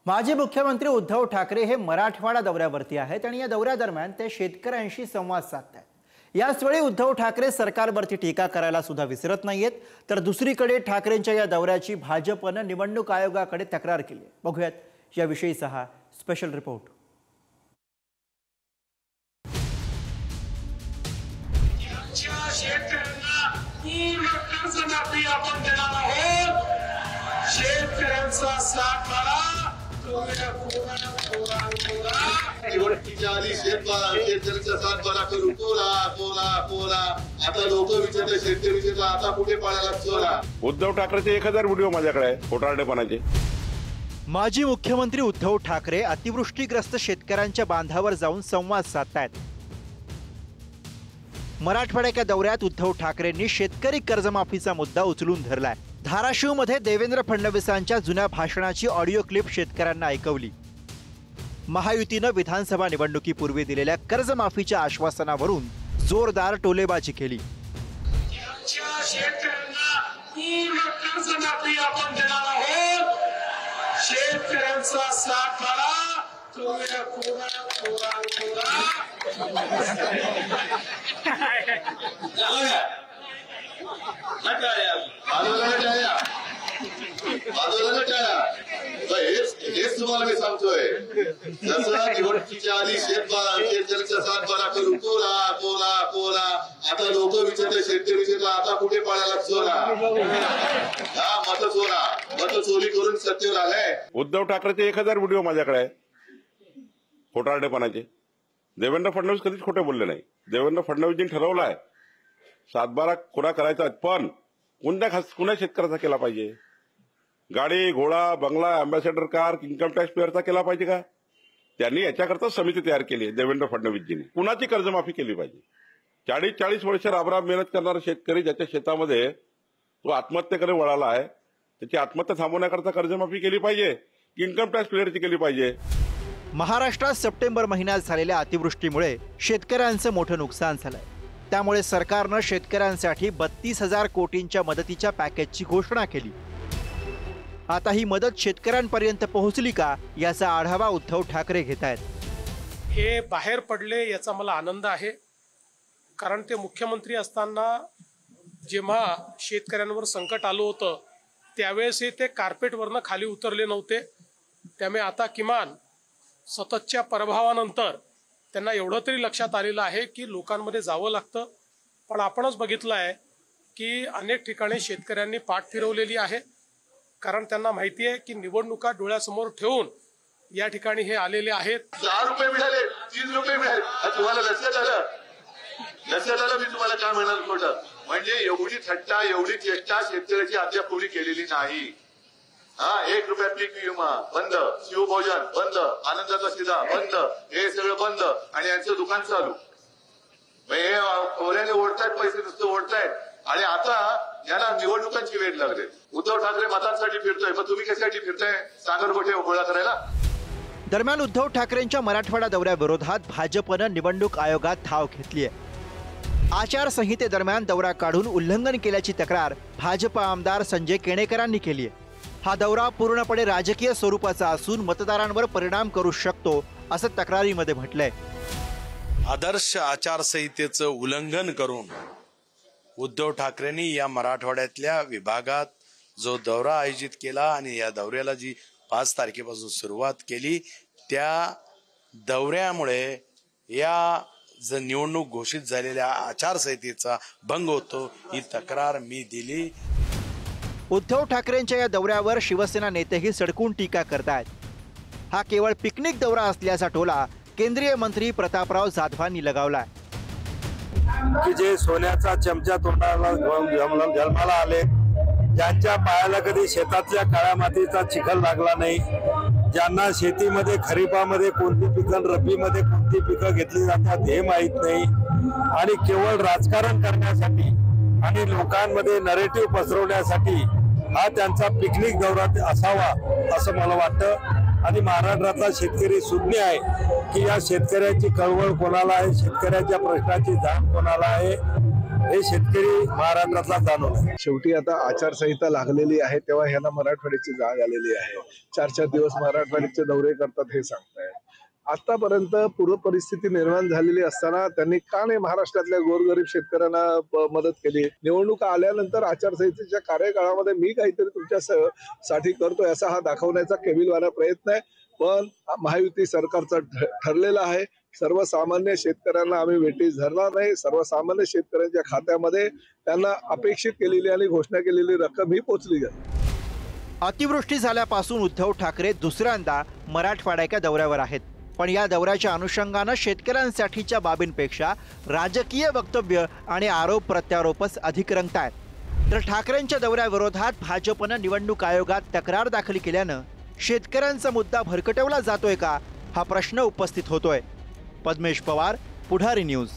माजी मुख्यमंत्री उद्धव ठाकरे हे मराठवाडा दौऱ्यावरती आहेत आणि या दौऱ्यादरम्यान ते शेतकऱ्यांशी संवाद साधतात। याचवेळी उद्धव ठाकरे सरकारवरती टीका करायला सुद्धा विसरत नाहीयेत। तर दुसरीकडे ठाकरेंच्या या दौऱ्याची भाजपने निवडणूक आयोगाकडे तक्रार केली आहे। बघूयात याविषयीचा हा स्पेशल रिपोर्ट। शेतकऱ्यांचा साथ बाळा आता लोक विचारतात शेतकरी आता कुठे पाळायला चोरा। उद्धव ठाकरेचे 1000 व्हिडिओ माझ्याकडे आहे खोटारडेपणाचे। माजी मुख्यमंत्री उद्धव ठाकरे अतिवृष्टीग्रस्त शेतकऱ्यांच्या बांधावर जाऊन संवाद साधतायत। मराठवाड्याच्या दौऱ्यात उद्धव ठाकरेंनी शेतकरी कर्जमाफीचा मुद्दा उचलून धरलाय। धाराशिवमध्ये देवेंद्र फडणवीसांच्या जुन्या भाषणाची ऑडिओ क्लिप शेतकऱ्यांना ऐकवली। महायुतीने विधानसभा निवडणुकीपूर्वी दिलेल्या कर्जमाफीच्या आश्वासनावरून जोरदार टोलेबाजी केली। शेतकऱ्यांचा साथ बाळा हेच तुम्हाला मी सांगतोय। जसं निवडणुकीच्या आधी शेतकऱ्यांचा साथ बारा करून कोला आता लोक विचारतात शेतकरी आता कुठे पाळायला चोरा। हा मत चोरी करून सत्तेवर आलाय। उद्धव ठाकरेचे 1000 व्हिडिओ माझ्याकडे आहे खोटारडेपणाचे। देवेंद्र फडणवीस कधीच खोटे बोलले नाही। देवेंद्र फडणवीसजींनी ठरवलं आहे 7-12 खुणा करायचा, पण कुणा शेतकऱ्याचा केला पाहिजे? गाडी घोडा बंगला अँबॅसेडर कार इन्कम टॅक्स पेअरचा केला पाहिजे का? त्यांनी याच्याकरता समिती तयार केली आहे देवेंद्र फडणवीसजींनी। कुणाची कर्जमाफी केली पाहिजे? 40-40 वर्ष राबराब मेहनत करणारा शेतकरी ज्याच्या शेतामध्ये तो आत्महत्येकडे वळाला आहे, त्याची आत्महत्या थांबवण्याकरता कर्जमाफी केली पाहिजे, इन्कम टॅक्स क्लिअरची केली पाहिजे। महाराष्ट्रात सप्टेंबर महिन्यात झालेल्या अतिवृष्टीमुळे शेतकऱ्यांचं मोठं नुकसान झालंय। त्यामुळे सरकारनं शेतकऱ्यांसाठी 32,000 कोटींच्या मदतीच्या पॅकेजची घोषणा केली। आता ही मदत शेतकऱ्यांपर्यंत पोहोचली का याचा आढावा उद्धव ठाकरे घेतायत। हे बाहेर पडले याचा मला आनंद आहे, कारण ते मुख्यमंत्री असताना जेव्हा शेतकऱ्यांवर संकट आलं होतं त्यावेळेस ते कार्पेटवरनं खाली उतरले नव्हते। त्यामुळे आता किमान सततच्या प्रभावानंतर त्यांना एवढं तरी लक्षात आलेलं आहे की लोकांमध्ये जावं लागतं। पण आपणच बघितलं आहे की अनेक ठिकाणी शेतकऱ्यांनी पाठ फिरवलेली आहे, कारण त्यांना माहिती आहे की निवडणुका डोळ्यासमोर ठेवून या ठिकाणी हे आलेले आहेत। 10 रुपये मिळाले, 3 रुपये मिळाले, तुम्हाला लक्षात आलं मी तुम्हाला काय म्हणाल खोटं? म्हणजे एवढी थट्टा एवढी चेष्टा शेतकऱ्याची अद्याप केलेली नाही। 1 रुपया पीक विमा बंद, शिवभोजन बंद, आनंदाचा शिधा बंद, हे सगळं बंद आणि यांचं दुकान चालू। हे ओऱ्याने ओढतायत, पैसे नुसते ओढतायत आणि आता यांना निवडणुकांची वेळ लागली। उद्धव ठाकरे मतांसाठी फिरतोय, पण तुम्ही कशासाठी फिरताय? सागरगोटे गोळा करायला। दरम्यान उद्धव ठाकरेंच्या मराठवाडा दौऱ्याविरोधात भाजपनं निवडणूक आयोगात धाव घेतली आहे। आचारसंहितेदरम्यान दौरा काढून उल्लंघन केल्याची तक्रार भाजप आमदार संजय केणेकरांनी केली आहे। हा दौरा पूर्णपणे राजकीय स्वरूपाचा असून मतदारांवर परिणाम करू शकतो असं तक्रारीमध्ये म्हटलंय। आदर्श आचारसंहितेचं उल्लंघन करून उद्धव ठाकरेंनी या मराठवाड्यातल्या विभागात जो दौरा आयोजित केला आणि या दौऱ्याला जी 5 तारखेपासून सुरुवात केली, त्या दौऱ्यामुळे या जर निवडणूक घोषित झालेल्या आचारसंहितेचा भंग होतो, ही तक्रार मी दिली। उद्धव ठाकरेंच्या या दौऱ्यावर शिवसेना नेतेही सडकून टीका करतायत। हा केवळ पिकनिक दौरा असल्याचा टोला केंद्रीय मंत्री प्रतापराव जाधवांनी लगावलाय। की जे सोन्याचा चमचा तोंडाला जन्माला आले, ज्यांच्या पायाला कधी शेतातल्या काळ्या मातीचा चिखल लागला नाही, ज्यांना शेतीमध्ये खरीपामध्ये कोणती पिकं रब्बीमध्ये कोणती पिकं घेतली जातात हे माहीत नाही आणि केवळ राजकारण करण्यासाठी आणि लोकांमध्ये नरेटिव्ह पसरवण्यासाठी हा त्यांचा पिकनिक दौरा असावा असं मला वाटतं। आणि महाराष्ट्रातला शेतकरी सुज्ञ आहे की या शेतकऱ्याची कळवळ कोणाला आहे, शेतकऱ्याच्या प्रश्नाची जाण कोणाला आहे। हे शेतकरी महाराष्ट्रातला जाणवलं. शेवटी आता आचारसंहिता लागलेली आहे तेव्हा ह्यांना मराठवाड्याची जाग आलेली आहे. 4-4 दिवस मराठवाड्याचे दौरे करतात हे सांगतायत. आतापर्यंत पूर्व परिस्थिती निर्माण झालेली असताना त्यांनी का नाही महाराष्ट्रातल्या गोरगरीब शेतकऱ्यांना मदत केली? निवडणुका आल्यानंतर आचारसंहितेच्या कार्यकाळामध्ये मी काहीतरी तुमच्या साठी करतोय असा हा दाखवण्याचा केविलवाणा प्रयत्न आहे. पण महायुती सरकारचा ठरलेला आहे. सर्वसामान्य शेतकऱ्यांना आम्ही वेठीस धरणार नाही. सर्वसामान्य शेतकऱ्यांच्या खात्यामध्ये त्यांना अपेक्षित केलेली आणि घोषणा केलेली रक्कम ही पोचली जाईल. अतिवृष्टी झाल्यापासून उद्धव ठाकरे दुसऱ्यांदा मराठवाड्याच्या दौऱ्यावर आहेत. पण या दौऱ्याच्या अनुषंगानं शेतकऱ्यांसाठीच्या बाबींपेक्षा राजकीय वक्तव्य आणि आरोप प्रत्यारोपच अधिक रंगतायत. तर ठाकरेंच्या दौऱ्याविरोधात भाजपनं निवडणूक आयोगात तक्रार दाखल केल्यानं शेतकऱ्यांचा मुद्दा भरकटवला जातोय का हा प्रश्न उपस्थित होतोय. पद्मेश पवार, पुढारी न्यूज.